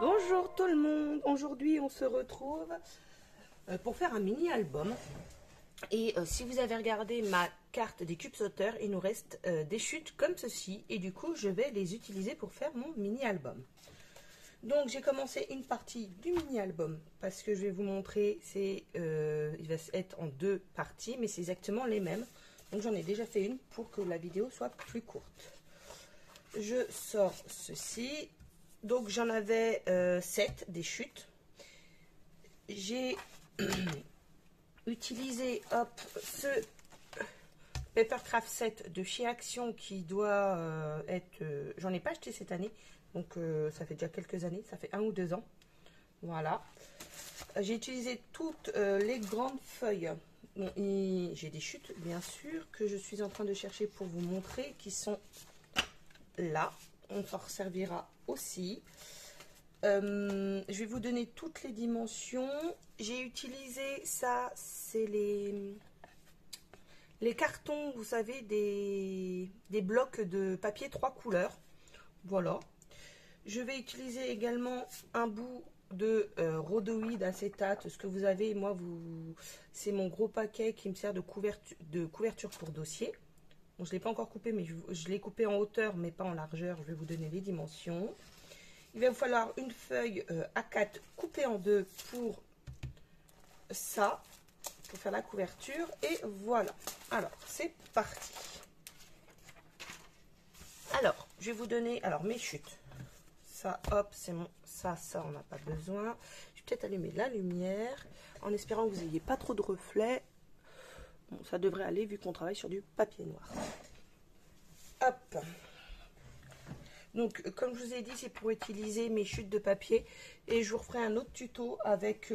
Bonjour tout le monde, aujourd'hui on se retrouve pour faire un mini album et si vous avez regardé ma carte des cubes sauteurs, il nous reste des chutes comme ceci et du coup je vais les utiliser pour faire mon mini album. Donc j'ai commencé une partie du mini album parce que je vais vous montrer, il va être en deux parties mais c'est exactement les mêmes. Donc j'en ai déjà fait une pour que la vidéo soit plus courte. Je sors ceci. Donc j'en avais 7 des chutes. J'ai utilisé ce Papercraft 7 de chez Action qui doit être... j'en ai pas acheté cette année, donc ça fait déjà quelques années, ça fait 1 ou 2 ans. Voilà. J'ai utilisé toutes les grandes feuilles. Bon, j'ai des chutes bien sûr que je suis en train de chercher pour vous montrer qui sont là. On s'en servira aussi. Je vais vous donner toutes les dimensions. J'ai utilisé ça, c'est les cartons, vous savez, des blocs de papier 3 couleurs. Voilà. Je vais utiliser également un bout de rhodoïde acétate, ce que vous avez. Moi, c'est mon gros paquet qui me sert de couverture pour dossier. Bon, je ne l'ai pas encore coupé, mais je l'ai coupé en hauteur, mais pas en largeur. Je vais vous donner les dimensions. Il va vous falloir une feuille A4 coupée en deux pour ça, pour faire la couverture. Et voilà. Alors, c'est parti. Alors, je vais vous donner mes chutes. Ça, hop, c'est mon... Ça, on n'a pas besoin. Je vais peut-être allumer la lumière en espérant que vous n'ayez pas trop de reflets. Bon, ça devrait aller vu qu'on travaille sur du papier noir. Hop. Donc, comme je vous ai dit, c'est pour utiliser mes chutes de papier. Et je vous referai un autre tuto avec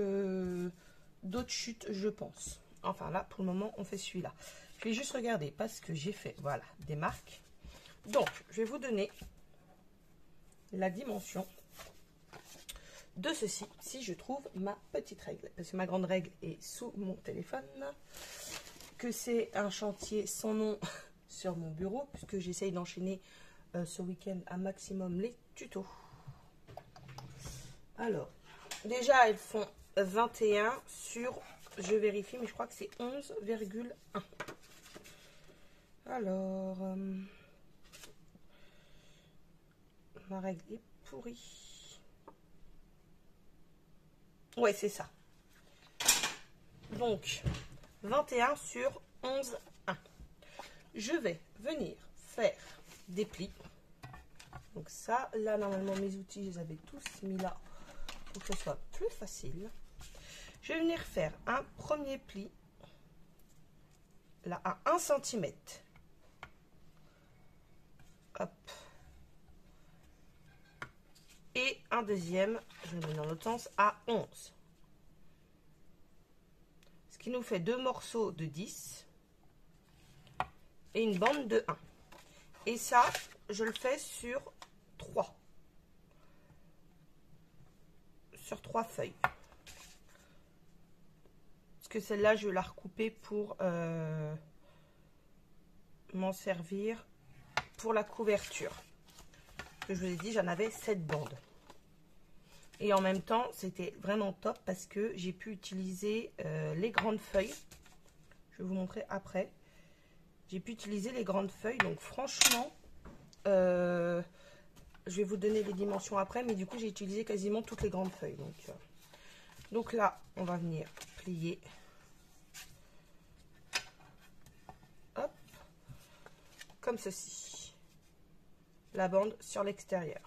d'autres chutes, je pense. Enfin, là, pour le moment, on fait celui-là. Je vais juste regarder parce que j'ai fait, voilà, des marques. Donc, je vais vous donner la dimension de ceci, si je trouve ma petite règle. Parce que ma grande règle est sous mon téléphone. Que c'est un chantier sans nom sur mon bureau, puisque j'essaye d'enchaîner ce week-end un maximum les tutos. Alors, déjà elles font 21 sur, je vérifie, mais je crois que c'est 11,1. Alors, ma règle est pourrie. Ouais, c'est ça. Donc, 21 sur 11,1. Je vais venir faire des plis. Donc ça, là, normalement, mes outils, je les avais tous mis là pour que ce soit plus facile. Je vais venir faire un premier pli, là, à 1 cm. Hop. Et un deuxième, je le mets dans l'autre sens, à 11. Ce qui nous fait 2 morceaux de 10 et une bande de 1. Et ça, je le fais sur 3. Sur 3 feuilles. Parce que celle-là, je vais la recouper pour m'en servir pour la couverture. Que je vous ai dit, j'en avais 7 bandes. Et en même temps, c'était vraiment top parce que j'ai pu utiliser les grandes feuilles. Je vais vous montrer après. J'ai pu utiliser les grandes feuilles. Donc franchement, je vais vous donner les dimensions après. Mais du coup, j'ai utilisé quasiment toutes les grandes feuilles. Donc là, on va venir plier. Hop. Comme ceci. La bande sur l'extérieur.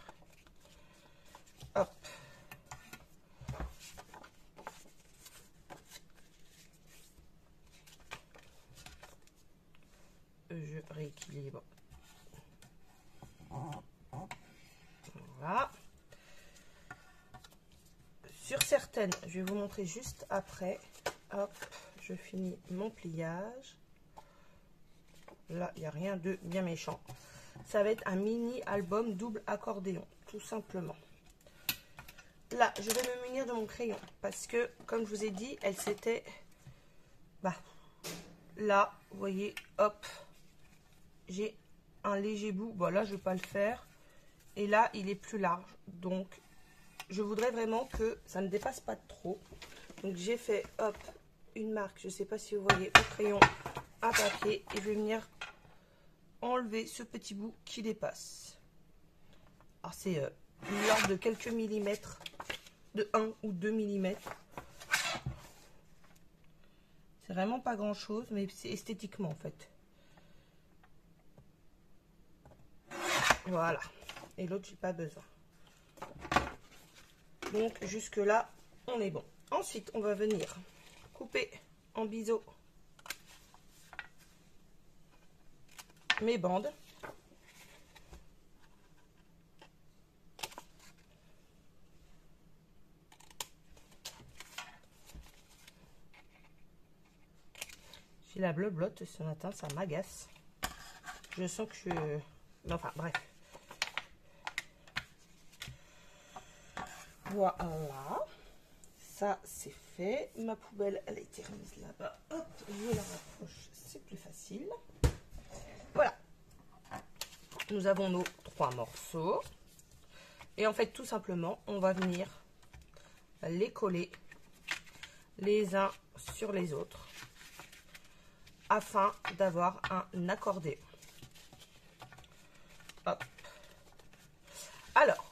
Hop. Je rééquilibre. Voilà. Sur certaines, je vais vous montrer juste après. Hop, je finis mon pliage. Là, il n'y a rien de bien méchant. Ça va être un mini album double accordéon, tout simplement. Là, je vais me munir de mon crayon parce que, comme je vous ai dit, elle s'était... là, vous voyez, hop, j'ai un léger bout. Bon, là, je ne vais pas le faire. Et là, il est plus large. Donc, je voudrais vraiment que ça ne dépasse pas de trop. Donc j'ai fait, hop, une marque, je ne sais pas si vous voyez, au crayon à papier. Et je vais venir enlever ce petit bout qui dépasse. Alors c'est l'ordre de quelques millimètres, de 1 ou 2 millimètres. C'est vraiment pas grand chose, mais c'est esthétiquement en fait. Voilà. Et l'autre, j'ai pas besoin. Donc jusque là, on est bon. Ensuite, on va venir couper en biseau mes bandes. J'ai la bleu-blotte ce matin, ça m'agace. Je sens que je... Enfin, bref. Voilà. Ça, c'est fait. Ma poubelle, elle a été remise là-bas. Hop, je la rapproche, c'est plus facile. Voilà. Nous avons nos 3 morceaux. Et en fait, tout simplement, on va venir les coller les uns sur les autres afin d'avoir un accordéon. Hop. Alors,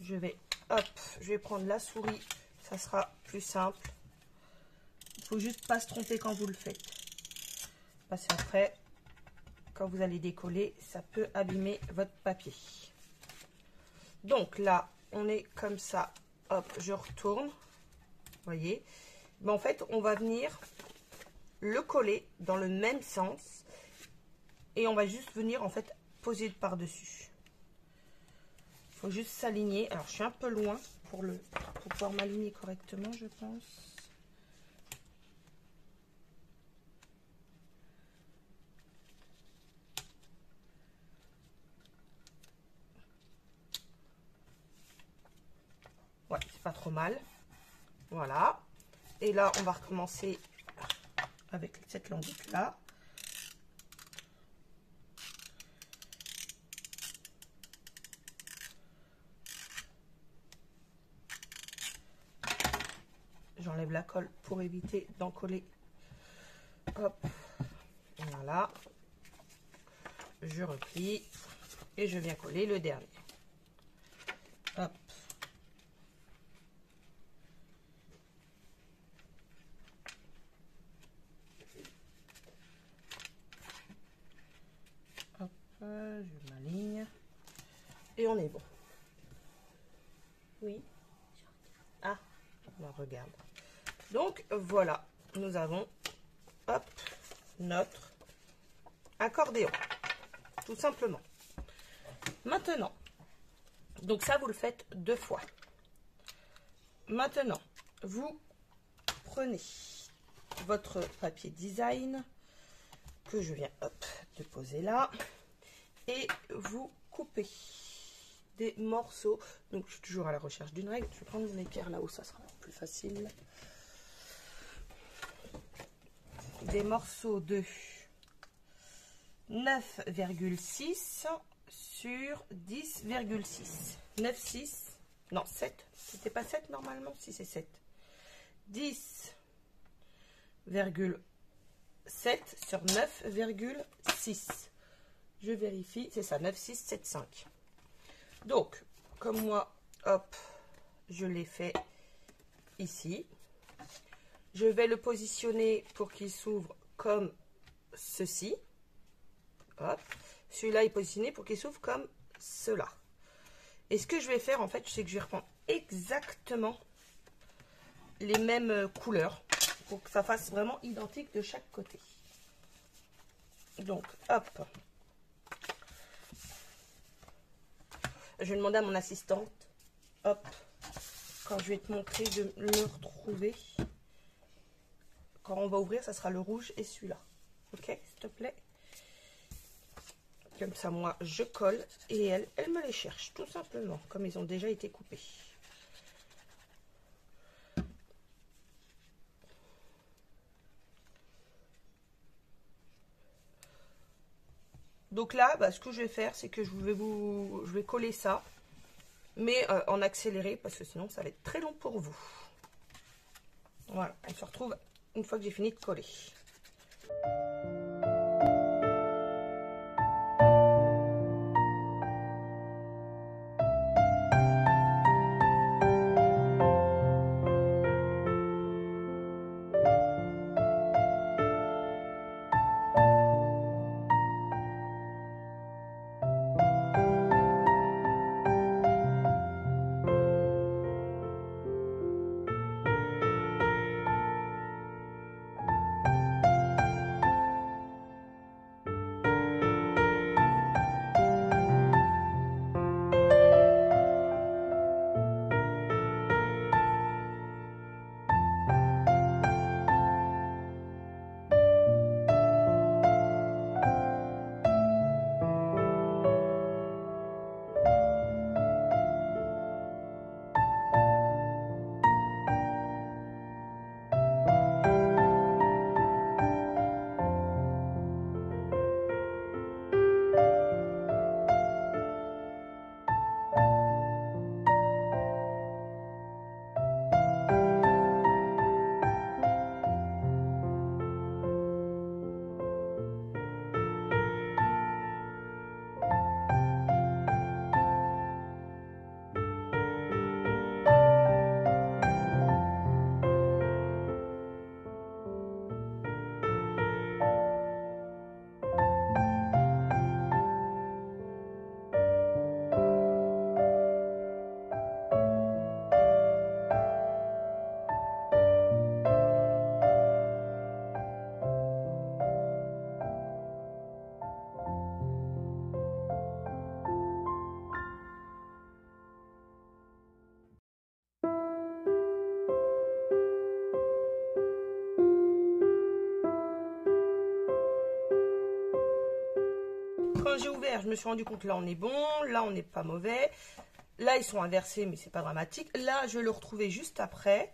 je vais prendre la souris, ça sera plus simple. Il faut juste pas se tromper quand vous le faites. Parce qu'après, quand vous allez décoller, ça peut abîmer votre papier. Donc là, on est comme ça. Hop, je retourne. Vous voyez. Mais en fait, on va venir le coller dans le même sens. Et on va juste venir en fait poser par-dessus. Il faut juste s'aligner. Alors, je suis un peu loin pour pouvoir m'aligner correctement, je pense. Ouais, c'est pas trop mal. Voilà. Et là, on va recommencer avec cette languette là. J'enlève la colle pour éviter d'en coller. Hop. Voilà. Je replie et je viens coller le dernier. Hop. Hop, je m'aligne. Et on est bon. Oui. Ah, on regarde. Donc voilà, nous avons hop, notre accordéon. Tout simplement. Maintenant, donc ça vous le faites 2 fois. Maintenant, vous prenez votre papier design que je viens hop, de poser là et vous coupez des morceaux. Donc je suis toujours à la recherche d'une règle. Je vais prendre mon équerre là-haut, ça sera plus facile. Des morceaux de 9,6 sur 10,6. 9,6. Non, 7. C'était pas 7 normalement? Si, c'est 7. 10,7 sur 9,6. Je vérifie. C'est ça, 9,675. Donc, comme moi, hop, je l'ai fait ici. Je vais le positionner pour qu'il s'ouvre comme ceci. Hop. Celui-là est positionné pour qu'il s'ouvre comme cela. Et ce que je vais faire, en fait, c'est que je vais reprendre exactement les mêmes couleurs pour que ça fasse vraiment identique de chaque côté. Donc, hop. Je vais demander à mon assistante, hop, quand je vais te montrer de le retrouver. Quand on va ouvrir, ça sera le rouge et celui-là. Ok, s'il te plaît. Comme ça, moi, je colle et elle me les cherche, tout simplement, comme ils ont déjà été coupés. Donc là, bah, ce que je vais faire, c'est que je vais coller ça, mais en accéléré, parce que sinon, ça va être très long pour vous. Voilà, on se retrouve une fois que j'ai fini de coller. Quand j'ai ouvert, je me suis rendu compte que là on est bon, là on n'est pas mauvais. Là ils sont inversés mais c'est pas dramatique. Là je vais le retrouver juste après.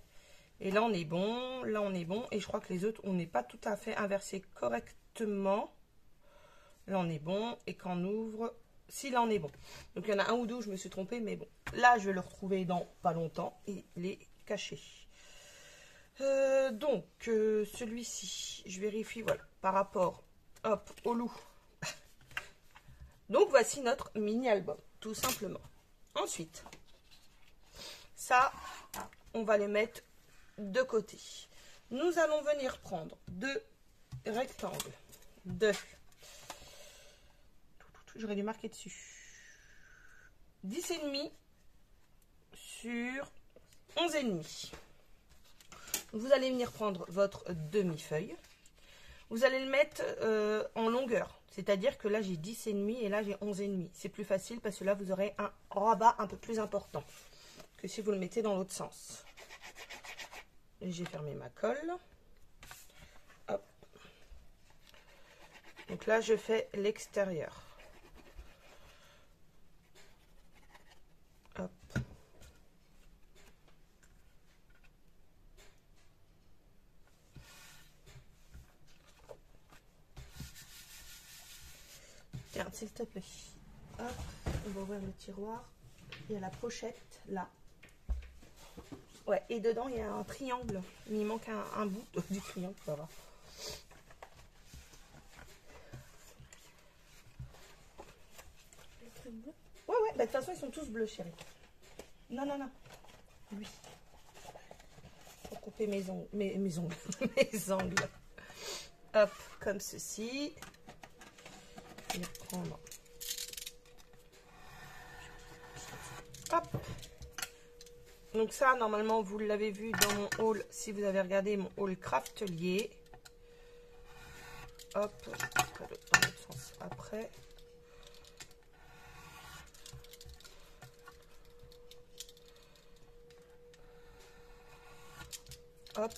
Et là on est bon, là on est bon. Et je crois que les autres on n'est pas tout à fait inversé correctement. Là on est bon. Et quand on ouvre, si là on est bon. Donc il y en a un ou deux où je me suis trompée, mais bon. Là je vais le retrouver dans pas longtemps et il est caché. Donc celui-ci, je vérifie, voilà, par rapport hop, au loup. Donc voici notre mini-album, tout simplement. Ensuite, ça, on va les mettre de côté. Nous allons venir prendre deux rectangles de, j'aurais dû marquer dessus, 10,5 sur 11,5. Vous allez venir prendre votre demi-feuille. Vous allez le mettre en longueur. C'est-à-dire que là, j'ai 10,5 et là, j'ai 11,5. C'est plus facile parce que là, vous aurez un rabat un peu plus important que si vous le mettez dans l'autre sens. Et j'ai fermé ma colle. Hop. Donc là, je fais l'extérieur. Hop. Tiens, s'il te plaît. Hop, on va ouvrir le tiroir. Il y a la pochette là. Ouais, et dedans il y a un triangle. Il manque un bout du triangle, ça va. Ouais, ouais, bah, de toute façon ils sont tous bleus, chérie. Non, non, non. Oui. Pour couper mes ongles. Mes ongles. Mes ongles. Hop, comme ceci. Je vais prendre. Hop. Donc ça, normalement, vous l'avez vu dans mon haul, si vous avez regardé mon haul craftelier. Hop, dans l'autre sens après. Hop.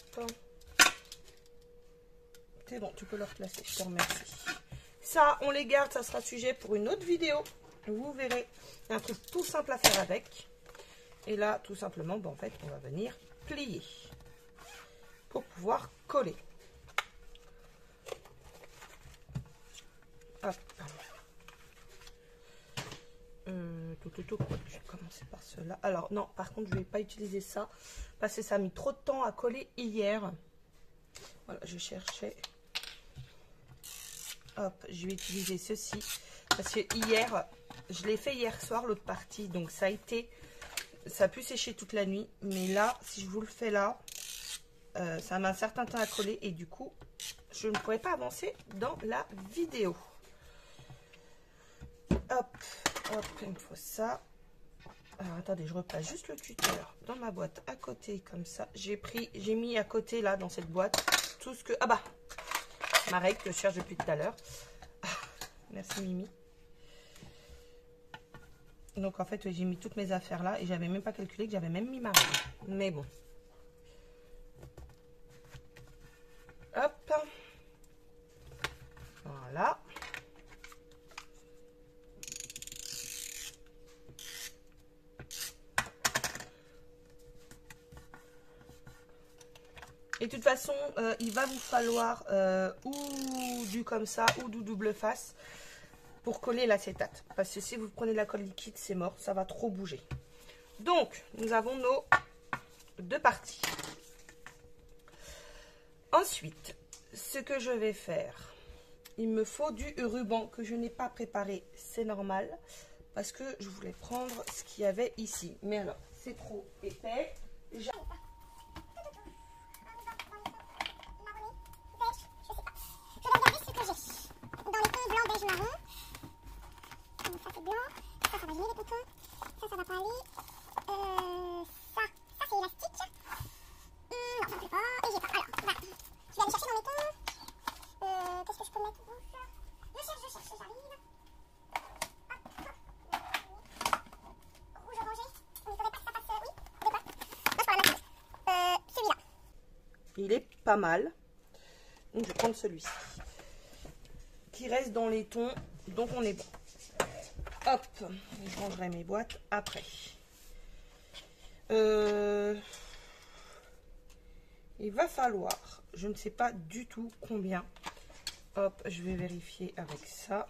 C'est bon, tu peux le replacer, je te remercie. Ça, on les garde, ça sera sujet pour une autre vidéo. Vous verrez, il y a un truc tout simple à faire avec. Et là, tout simplement, ben, en fait, on va venir plier pour pouvoir coller. Hop. Je vais commencer par cela. Alors non, par contre je vais pas utiliser ça parce que ça a mis trop de temps à coller hier. Voilà, je cherchais. Hop, je vais utiliser ceci parce que hier, je l'ai fait hier soir l'autre partie, donc ça a pu sécher toute la nuit. Mais là, si je vous le fais là, ça met un certain temps à coller et du coup, je ne pourrais pas avancer dans la vidéo. Hop, hop, il me faut ça. Alors attendez, je repasse juste le cutter dans ma boîte à côté comme ça. J'ai mis à côté là dans cette boîte tout ce que... Ah bah, ma règle que je cherche depuis tout à l'heure. Merci Mimi. Donc en fait, j'ai mis toutes mes affaires là et j'avais même pas calculé que j'avais même mis ma règle. Mais bon. Hop. Voilà. Et de toute façon, il va vous falloir ou du comme ça ou du double face pour coller l'acétate. Parce que si vous prenez de la colle liquide, c'est mort, ça va trop bouger. Donc, nous avons nos deux parties. Ensuite, ce que je vais faire, il me faut du ruban que je n'ai pas préparé, c'est normal. Parce que je voulais prendre ce qu'il y avait ici. Mais alors, c'est trop épais. Il est pas mal. Donc je vais prendre celui-ci. Qui reste dans les tons. Donc on est bon. Hop. Je rangerai mes boîtes après. Il va falloir. Je ne sais pas du tout combien. Hop. Je vais vérifier avec ça.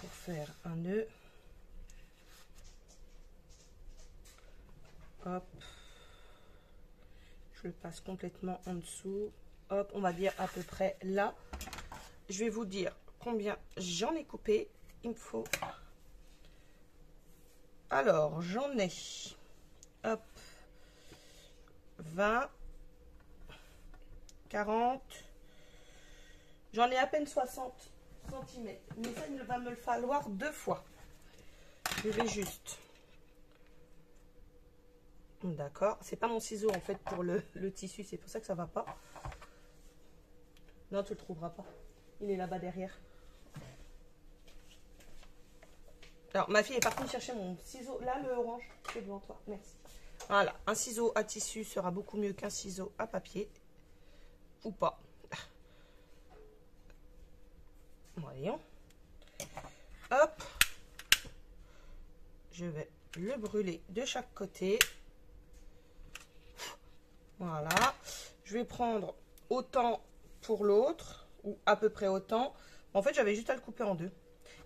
Pour faire un nœud. Hop, je le passe complètement en dessous. Hop, on va dire à peu près là. Je vais vous dire combien j'en ai coupé. Il me faut... Alors, j'en ai... Hop, 20, 40... J'en ai à peine 60 cm. Mais ça, il va me le falloir 2 fois. Je vais juste... D'accord, c'est pas mon ciseau en fait pour le tissu, c'est pour ça que ça va pas. Non, tu le trouveras pas. Il est là-bas derrière. Alors, ma fille est partie chercher mon ciseau. Là, le orange, c'est devant toi. Merci. Voilà, un ciseau à tissu sera beaucoup mieux qu'un ciseau à papier. Ou pas. Voyons. Hop. Je vais le brûler de chaque côté. Voilà, je vais prendre autant pour l'autre, ou à peu près autant. En fait, j'avais juste à le couper en deux.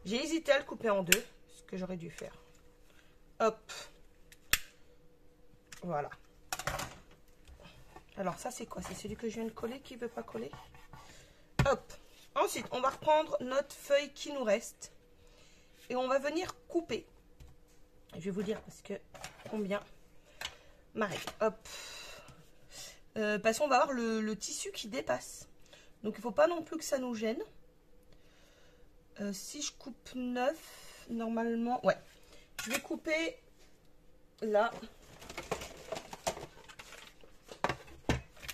J'ai hésité à le couper en deux, ce que j'aurais dû faire. Hop. Voilà. Alors, ça, c'est quoi? C'est celui que je viens de coller qui ne veut pas coller. Hop. Ensuite, on va reprendre notre feuille qui nous reste. Et on va venir couper. Je vais vous dire parce que combien. Ma règle. Hop. Parce qu'on va avoir le tissu qui dépasse. Donc il ne faut pas non plus que ça nous gêne. Si je coupe 9, normalement... Ouais. Je vais couper là.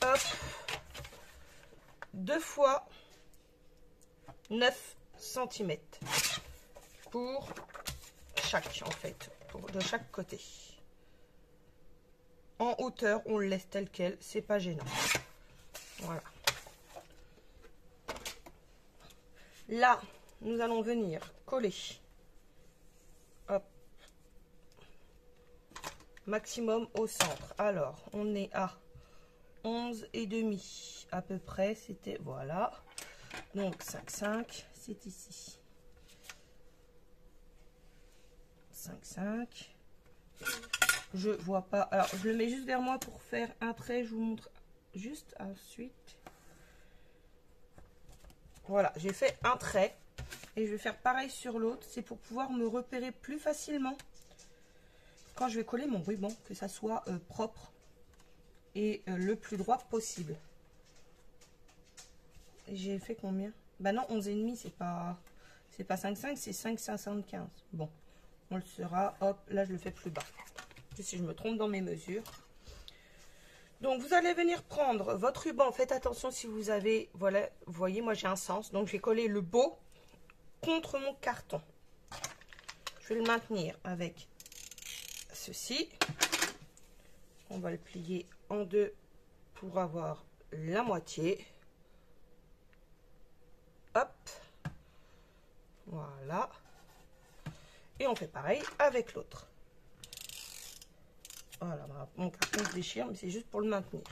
Hop. 2 fois 9 cm. Pour chaque, en fait. De chaque côté. En hauteur, on le laisse tel quel, c'est pas gênant. Voilà. Là, nous allons venir coller. Hop. Maximum au centre. Alors, on est à 11,5 à peu près. C'était, voilà. Donc 5, 5, c'est ici. 5, 5. Je vois pas. Alors, je le mets juste vers moi pour faire un trait. Je vous montre juste ensuite. Voilà, j'ai fait un trait. Et je vais faire pareil sur l'autre. C'est pour pouvoir me repérer plus facilement quand je vais coller mon ruban, que ça soit propre et le plus droit possible. J'ai fait combien? Bah non, 11,5, c'est pas 5,5, c'est 5,75. Bon, on le sera. Hop, là je le fais plus bas. Si je me trompe dans mes mesures. Donc vous allez venir prendre votre ruban. Faites attention si vous avez, voilà, vous voyez, moi j'ai un sens. Donc je vais coller le beau contre mon carton. Je vais le maintenir avec ceci. On va le plier en deux pour avoir la moitié. Hop. Voilà. Et on fait pareil avec l'autre. Voilà, mon carton se déchire, mais c'est juste pour le maintenir.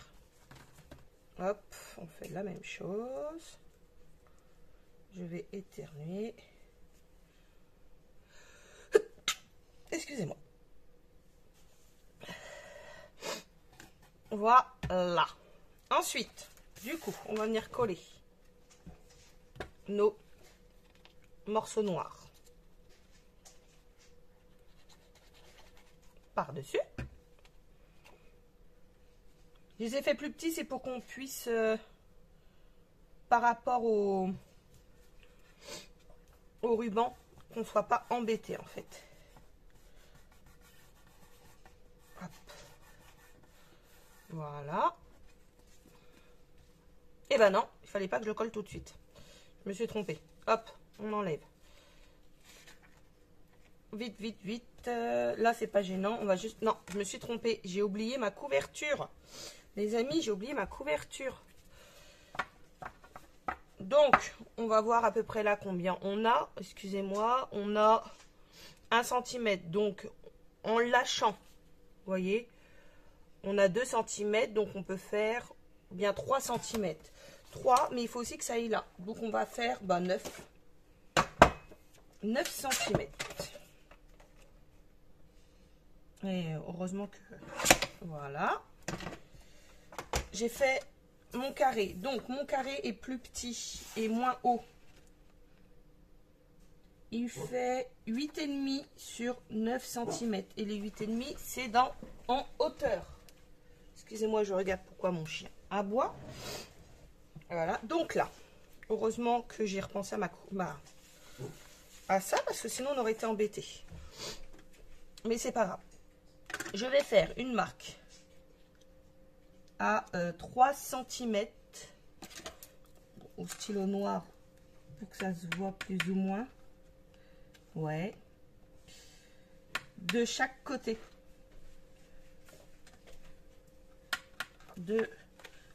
Hop, on fait la même chose. Je vais éternuer. Excusez-moi. Voilà. Ensuite, du coup, on va venir coller nos morceaux noirs par-dessus. Je les ai fait plus petits, c'est pour qu'on puisse, par rapport au ruban, qu'on ne soit pas embêté en fait. Hop. Voilà. Et ben non, il fallait pas que je le colle tout de suite. Je me suis trompée. Hop, on enlève. Vite, vite, vite. Là, c'est pas gênant. On va juste... Non, je me suis trompée. J'ai oublié ma couverture. Les amis, j'ai oublié ma couverture. Donc, on va voir à peu près là combien on a. Excusez-moi, on a 1 cm. Donc, en lâchant, vous voyez, on a 2 cm. Donc, on peut faire bien 3 cm. 3, mais il faut aussi que ça aille là. Donc, on va faire 9 cm. Et heureusement que... Voilà. J'ai fait mon carré. Donc, mon carré est plus petit et moins haut. Il fait 8,5 sur 9 cm. Et les 8,5, c'est en hauteur. Excusez-moi, je regarde pourquoi mon chien aboie. Voilà. Donc là, heureusement que j'ai repensé à ça, parce que sinon on aurait été embêté. Mais c'est pas grave. Je vais faire une marque à 3 cm au stylo noir pour que ça se voit plus ou moins. Ouais. De chaque côté.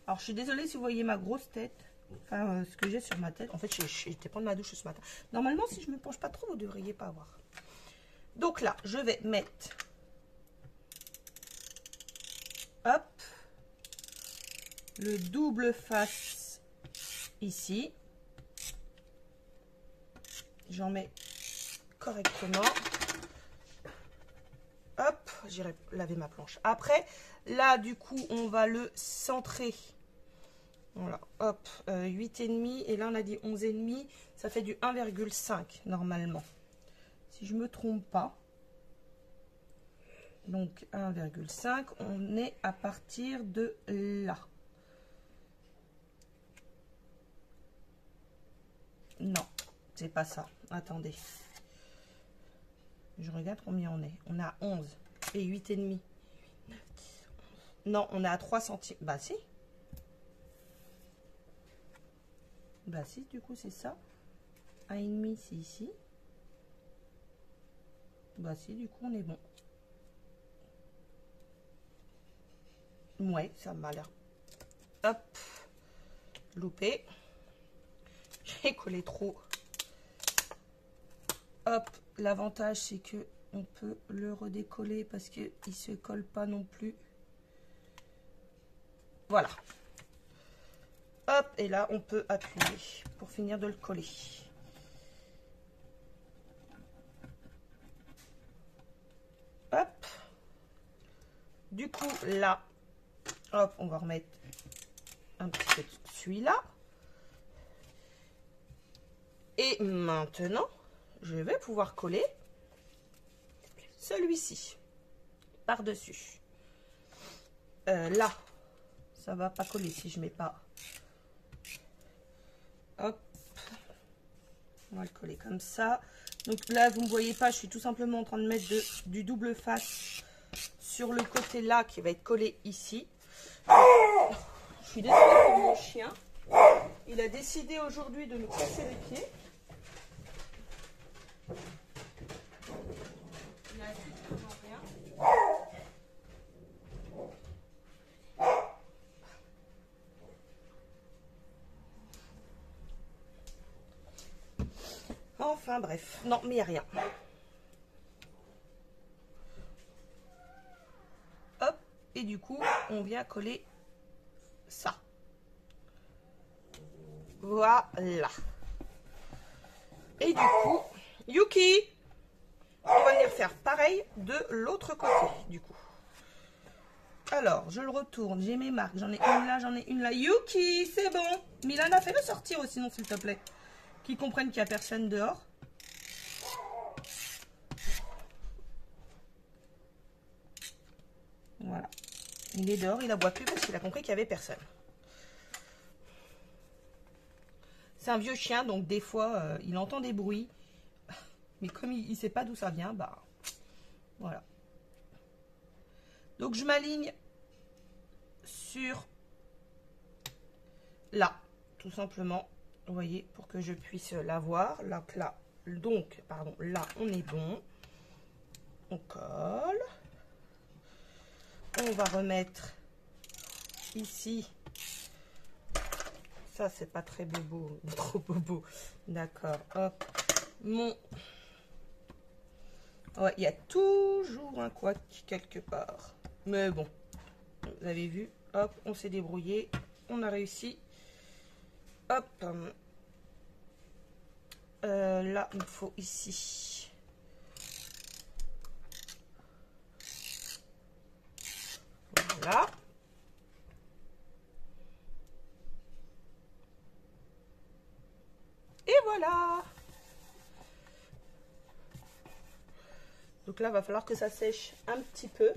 Alors, je suis désolée si vous voyez ma grosse tête. Enfin, ce que j'ai sur ma tête. En fait, j'étais prendre ma douche ce matin. Normalement, si je ne me penche pas trop, vous ne devriez pas avoir. Donc là, je vais mettre... Hop. Le double face ici. J'en mets correctement. Hop, j'irai laver ma planche. Après, là, du coup, on va le centrer. Voilà, hop, 8,5. Et là, on a dit 11,5. Ça fait du 1,5 normalement. Si je ne me trompe pas. Donc, 1,5. On est à partir de là. Non, c'est pas ça. Attendez. Je regarde combien on est. On a 11 et 8,5. Non, on est à 3 cm. Bah si. Bah si, du coup, c'est ça. 1,5, c'est ici. Bah si, du coup, on est bon. Ouais, ça m'a l'air. Hop. Loupé. J'ai collé trop. Hop. L'avantage, c'est que on peut le redécoller parce qu'il ne se colle pas non plus. Voilà. Hop, et là, on peut appuyer pour finir de le coller. Hop. Du coup, là, hop, on va remettre un petit peu de celui-là. Et maintenant, je vais pouvoir coller celui-ci par-dessus. Là, ça va pas coller si je mets pas. Hop, on va le coller comme ça. Donc là, vous ne voyez pas, je suis tout simplement en train de mettre du double face sur le côté là qui va être collé ici. Je suis désolée pour mon chien. Il a décidé aujourd'hui de nous casser les pieds. Il a strictement rien. Enfin bref, non mais il n'y a rien. Hop, et du coup, on vient coller ça. Voilà. Et du coup, Yuki, on va venir faire pareil de l'autre côté, du coup. Alors, je le retourne, j'ai mes marques, j'en ai une là, j'en ai une là. Yuki, c'est bon. Milana, fais-le sortir aussi, non, s'il te plaît. Qu'ils comprennent qu'il n'y a personne dehors. Voilà. Il est dehors, il aboie plus parce qu'il a compris qu'il n'y avait personne. C'est un vieux chien, donc des fois, il entend des bruits. Mais comme il ne sait pas d'où ça vient, bah voilà. Donc je m'aligne sur là, tout simplement. Vous voyez, pour que je puisse l'avoir. Là, donc, pardon, là, on est bon. On colle. On va remettre ici. Ça, c'est pas très bobo, trop bobo. D'accord, hop. Ouais, il y a toujours un couac quelque part. Mais bon, vous avez vu, hop, on s'est débrouillé. On a réussi. Hop. Là, il faut ici. Voilà. Et voilà. Donc là, il va falloir que ça sèche un petit peu.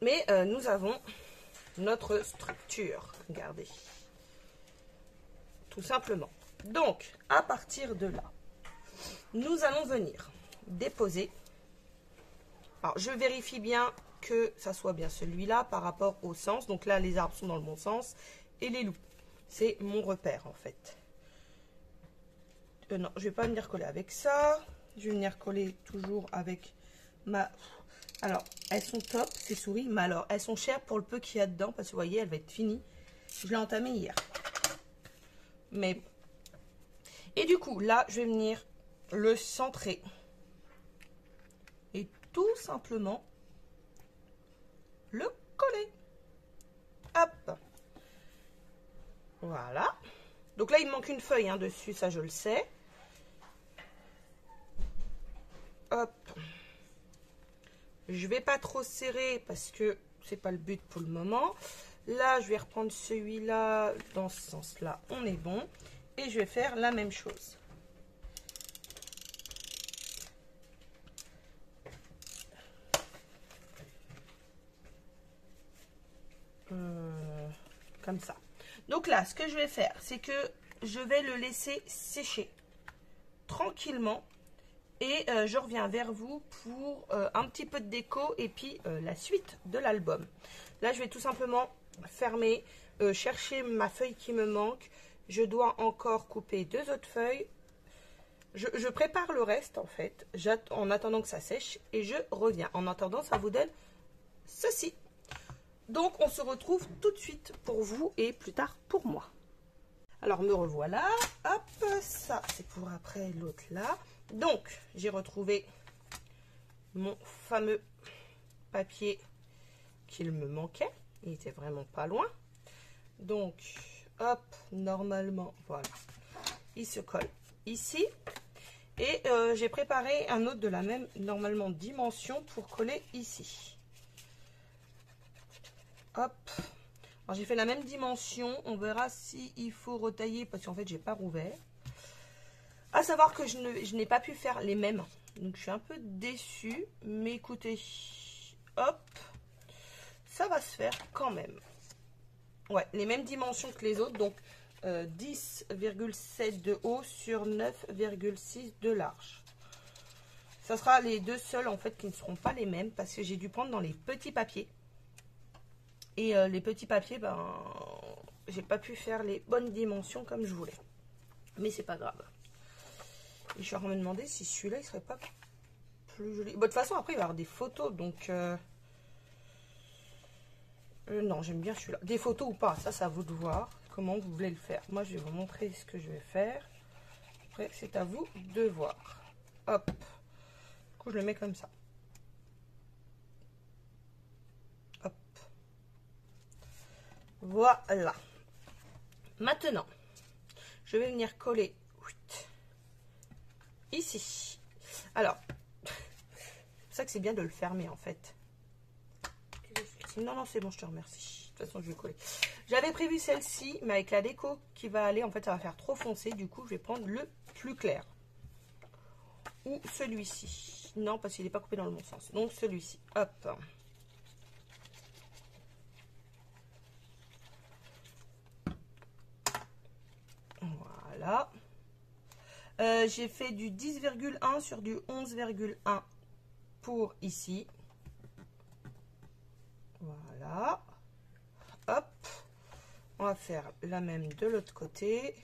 Mais nous avons notre structure. Regardez. Tout simplement. Donc, à partir de là, nous allons venir déposer. Alors, je vérifie bien que ça soit bien celui-là par rapport au sens. Donc là, les arbres sont dans le bon sens. Et les loups, c'est mon repère en fait. Non, je vais pas venir coller avec ça. Je vais venir coller toujours avec ma... Alors, elles sont top, ces souris. Mais alors, elles sont chères pour le peu qu'il y a dedans. Parce que vous voyez, elle va être finie. Je l'ai entamée hier. Mais bon. Et du coup, là, je vais venir le centrer. Et tout simplement, le coller. Hop. Voilà. Donc là, il me manque une feuille hein, dessus, ça je le sais. Hop. Je vais pas trop serrer parce que c'est pas le but pour le moment. Là, je vais reprendre celui-là dans ce sens-là. On est bon. Et je vais faire la même chose. Comme ça. Donc là, ce que je vais faire, c'est que je vais le laisser sécher tranquillement. Et je reviens vers vous pour un petit peu de déco et puis la suite de l'album. Là, je vais tout simplement fermer, chercher ma feuille qui me manque. Je dois encore couper 2 autres feuilles. Je prépare le reste en fait, en attendant que ça sèche. Et je reviens. En attendant, ça vous donne ceci. Donc, on se retrouve tout de suite pour vous et plus tard pour moi. Alors, me revoilà. Hop, ça, c'est pour après l'autre là. Donc, j'ai retrouvé mon fameux papier qu'il me manquait. Il était vraiment pas loin. Donc, hop, normalement, voilà. Il se colle ici. Et j'ai préparé un autre de la même, normalement, dimension pour coller ici. Hop. Alors, j'ai fait la même dimension. On verra s'il faut retailler parce qu'en fait, j'ai pas rouvert. À savoir que je n'ai pas pu faire les mêmes. Donc, je suis un peu déçue. Mais écoutez, hop, ça va se faire quand même. Ouais, les mêmes dimensions que les autres. Donc, 10,7 de haut sur 9,6 de large. Ça sera les deux seuls en fait qui ne seront pas les mêmes parce que j'ai dû prendre dans les petits papiers. Et les petits papiers, ben, j'ai pas pu faire les bonnes dimensions comme je voulais. Mais c'est pas grave. Et je suis en train de me demander si celui-là, il serait pas plus joli. Bon, de toute façon, après, il va y avoir des photos. Donc, non, j'aime bien celui-là. Des photos ou pas, ça, c'est à vous de voir comment vous voulez le faire. Moi, je vais vous montrer ce que je vais faire. Après, c'est à vous de voir. Hop. Du coup, je le mets comme ça. Hop. Voilà. Maintenant, je vais venir coller ici. Alors, c'est pour ça que c'est bien de le fermer en fait. Non, non, c'est bon, je te remercie. De toute façon, je vais coller. J'avais prévu celle-ci, mais avec la déco qui va aller, en fait, ça va faire trop foncé. Du coup, je vais prendre le plus clair. Ou celui-ci. Non, parce qu'il n'est pas coupé dans le bon sens. Donc, celui-ci. Hop. Voilà. J'ai fait du 10,1 sur du 11,1 pour ici. Voilà. Hop. On va faire la même de l'autre côté.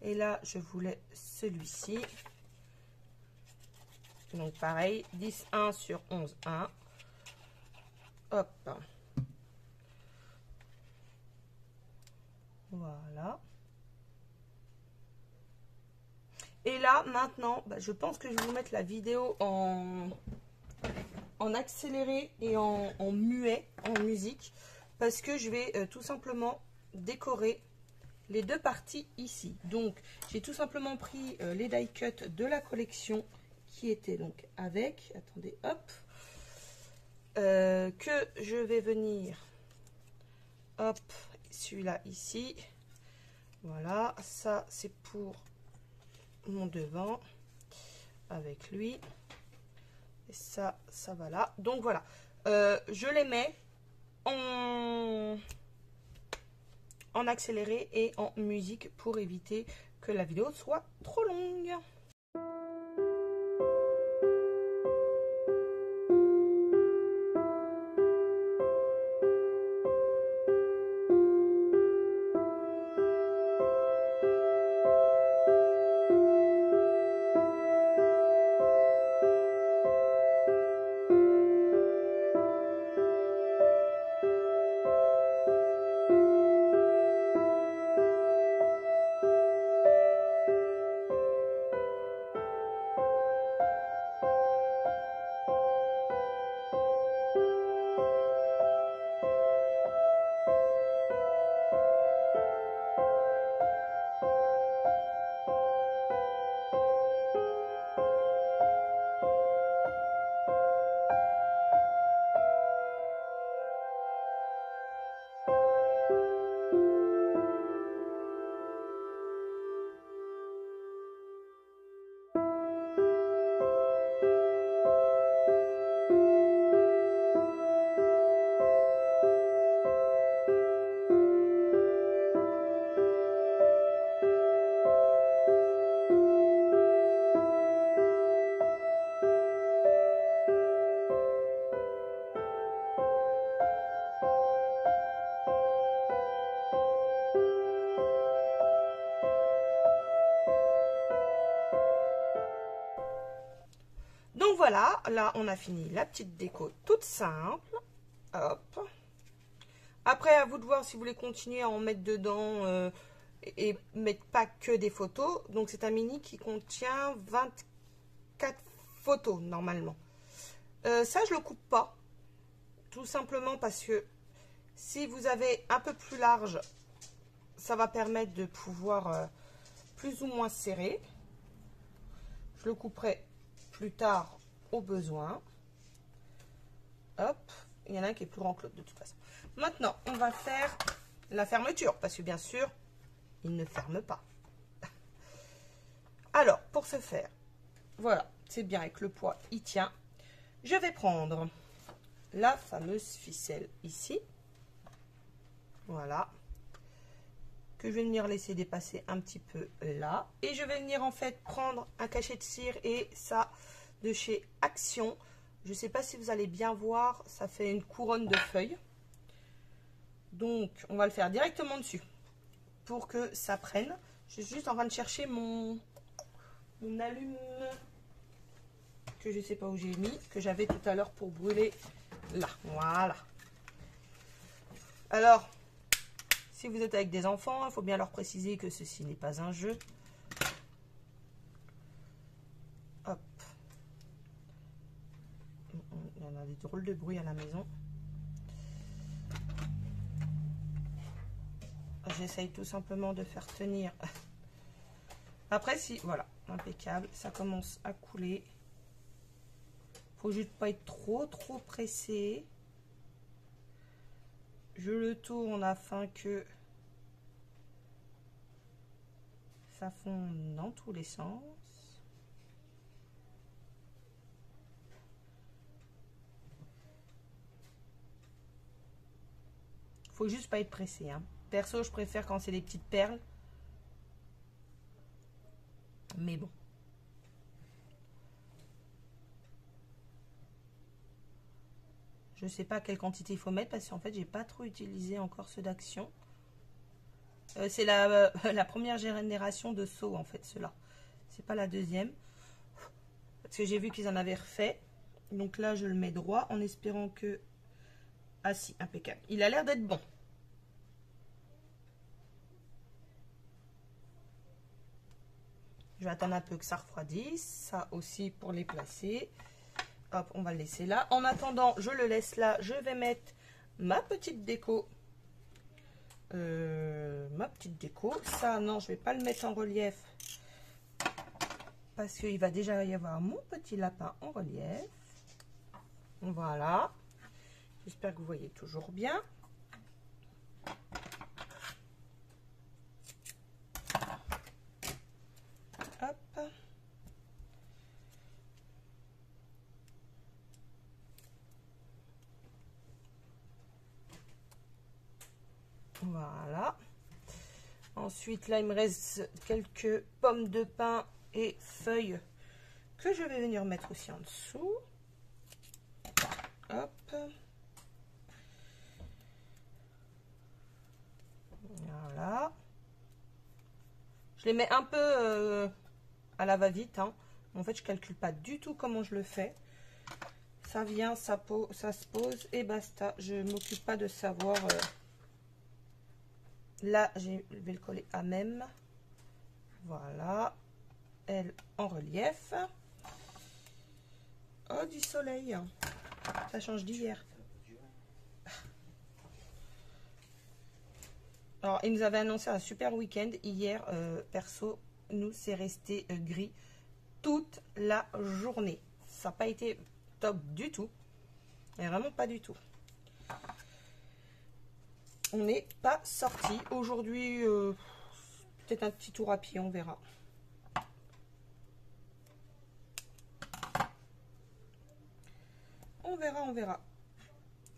Et là, je voulais celui-ci. Donc, pareil, 10,1 sur 11,1. Hop. Voilà. Et là, maintenant, bah, je pense que je vais vous mettre la vidéo en accéléré et en muet, en musique. Parce que je vais tout simplement décorer les deux parties ici. Donc, j'ai tout simplement pris les die cut de la collection qui était donc avec, attendez, hop, que je vais venir, hop, celui-là ici, voilà, ça c'est pour mon devant, avec lui, et ça va là. Donc voilà, je les mets en accéléré et en musique pour éviter que la vidéo soit trop longue. Donc voilà, là on a fini la petite déco toute simple. Hop. Après, à vous de voir si vous voulez continuer à en mettre dedans et mettre pas que des photos. Donc c'est un mini qui contient 24 photos normalement. Ça je le coupe pas. Tout simplement parce que si vous avez un peu plus large, ça va permettre de pouvoir plus ou moins serrer. Je le couperai plus tard au besoin. Hop, il y en a un qui est plus grand que l'autre de toute façon. Maintenant, on va faire la fermeture parce que bien sûr, il ne ferme pas. Alors, pour ce faire, voilà, c'est bien avec le poids, il tient. Je vais prendre la fameuse ficelle ici. Voilà. Que je vais venir laisser dépasser un petit peu là. Et je vais venir en fait prendre un cachet de cire et ça de chez Action. Je ne sais pas si vous allez bien voir, ça fait une couronne de feuilles. Donc, on va le faire directement dessus pour que ça prenne. Je suis juste en train de chercher mon allume que je ne sais pas où j'ai mis, que j'avais tout à l'heure pour brûler là. Voilà. Alors, si vous êtes avec des enfants, il faut bien leur préciser que ceci n'est pas un jeu. Hop. Il y en a des drôles de bruit à la maison. J'essaye tout simplement de faire tenir. Après, si, voilà, impeccable, ça commence à couler. Faut juste pas être trop pressé. Je le tourne afin que ça fonde dans tous les sens. Faut juste pas être pressé, hein. Perso, je préfère quand c'est des petites perles. Mais bon. Je sais pas quelle quantité il faut mettre parce qu'en fait, j'ai pas trop utilisé encore ceux d'Action. C'est la première génération de seaux, en fait, ceux-là. C'est pas la deuxième. Parce que j'ai vu qu'ils en avaient refait. Donc là, je le mets droit en espérant que... Ah si, impeccable. Il a l'air d'être bon. Je vais attendre un peu que ça refroidisse. Ça aussi pour les placer. Hop, on va le laisser là. En attendant, je le laisse là. Je vais mettre ma petite déco. Ça, non, je vais pas le mettre en relief. Parce qu'il va déjà y avoir mon petit lapin en relief. Voilà. J'espère que vous voyez toujours bien. Hop. Voilà. Ensuite, là, il me reste quelques pommes de pin et feuilles que je vais venir mettre aussi en dessous. Hop. Voilà. Je les mets un peu à la va-vite, hein. En fait, je calcule pas du tout comment je le fais. Ça vient, ça se pose et basta. Je m'occupe pas de savoir. Là, je vais le coller à même. Voilà. Elle en relief. Oh, du soleil. Ça change d'hier. Alors, ils nous avaient annoncé un super week-end. Hier, perso, nous, c'est resté gris toute la journée. Ça n'a pas été top du tout. Mais vraiment pas du tout. On n'est pas sorti. Aujourd'hui, peut-être un petit tour à pied, on verra. On verra, on verra.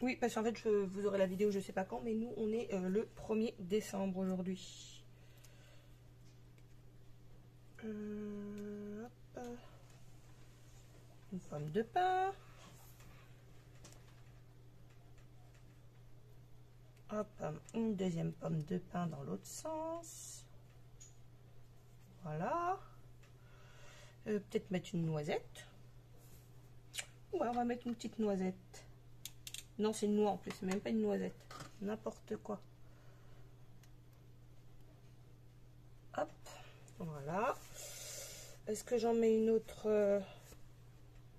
Oui, parce qu'en fait, vous aurez la vidéo, je sais pas quand, mais nous, on est le 1er décembre aujourd'hui. Hop. Une pomme de pin. Hop, une deuxième pomme de pin dans l'autre sens. Voilà. Peut-être mettre une noisette. Ouais, on va mettre une petite noisette. Non, c'est une noix en plus, c'est même pas une noisette. N'importe quoi. Hop, voilà. Est-ce que j'en mets une autre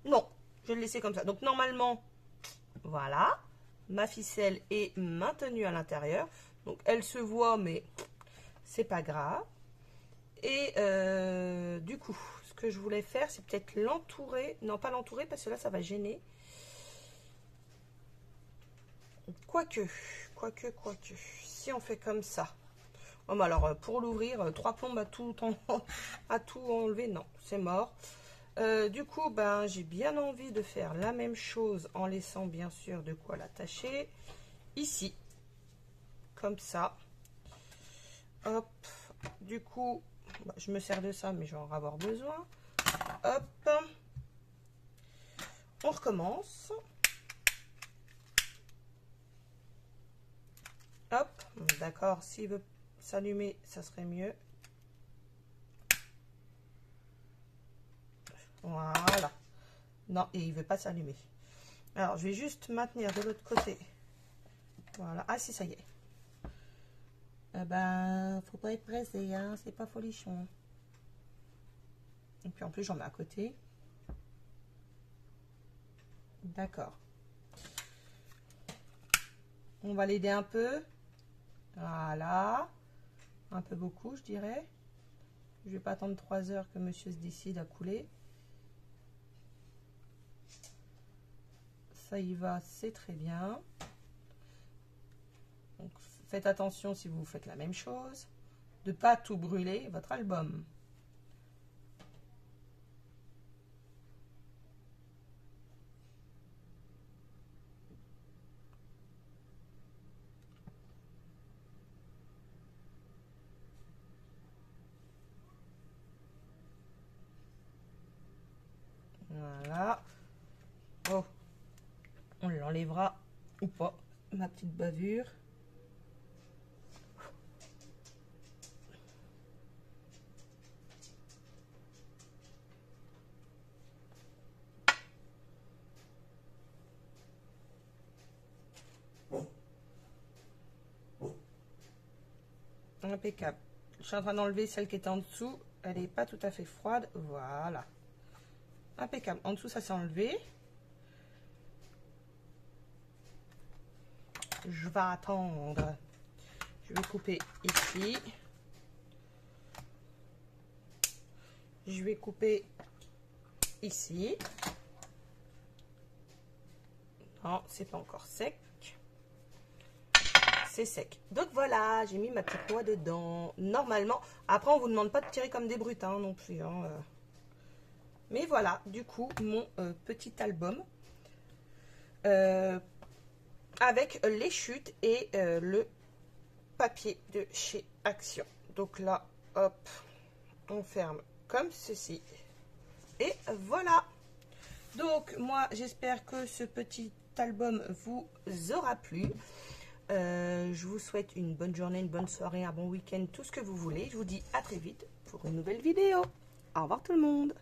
Non, je vais le laisser comme ça. Donc normalement, voilà. Ma ficelle est maintenue à l'intérieur. Donc elle se voit, mais c'est pas grave. Et du coup, ce que je voulais faire, c'est peut-être l'entourer. Non, pas l'entourer, parce que là, ça va gêner. Quoique. Si on fait comme ça. Oh, mais alors, pour l'ouvrir, 3 plombes à tout enlever, non, c'est mort. Du coup, ben, j'ai bien envie de faire la même chose en laissant bien sûr de quoi l'attacher. Ici, comme ça. Hop, du coup, bah, je me sers de ça, mais je vais en avoir besoin. Hop, on recommence. Hop, d'accord, s'il veut s'allumer, ça serait mieux. Voilà. Non, et il veut pas s'allumer. Alors, je vais juste maintenir de l'autre côté. Voilà. Ah, si, ça y est. Eh ben, faut pas être pressé, hein. C'est pas folichon. Et puis, en plus, j'en mets à côté. D'accord. On va l'aider un peu. Voilà. Un peu beaucoup, je dirais. Je vais pas attendre 3 heures que monsieur se décide à couler. Ça y va, c'est très bien. Donc, faites attention si vous faites la même chose, de ne pas tout brûler votre album. Voilà. Oh, on l'enlèvera ou pas, ma petite bavure. Impeccable. Je suis en train d'enlever celle qui était en dessous. Elle n'est pas tout à fait froide. Voilà. Impeccable. En dessous, ça s'est enlevé. Je vais attendre. Je vais couper ici. Je vais couper ici. Non, c'est pas encore sec. C'est sec. Donc voilà, j'ai mis ma petite noix dedans. Normalement, après on vous demande pas de tirer comme des brutins non plus. Hein. Mais voilà, du coup, mon petit album avec les chutes et le papier de chez Action. Donc là, hop, on ferme comme ceci. Et voilà. Donc moi, j'espère que ce petit album vous aura plu. Je vous souhaite une bonne journée, une bonne soirée, un bon week-end, tout ce que vous voulez. Je vous dis à très vite pour une nouvelle vidéo. Au revoir tout le monde.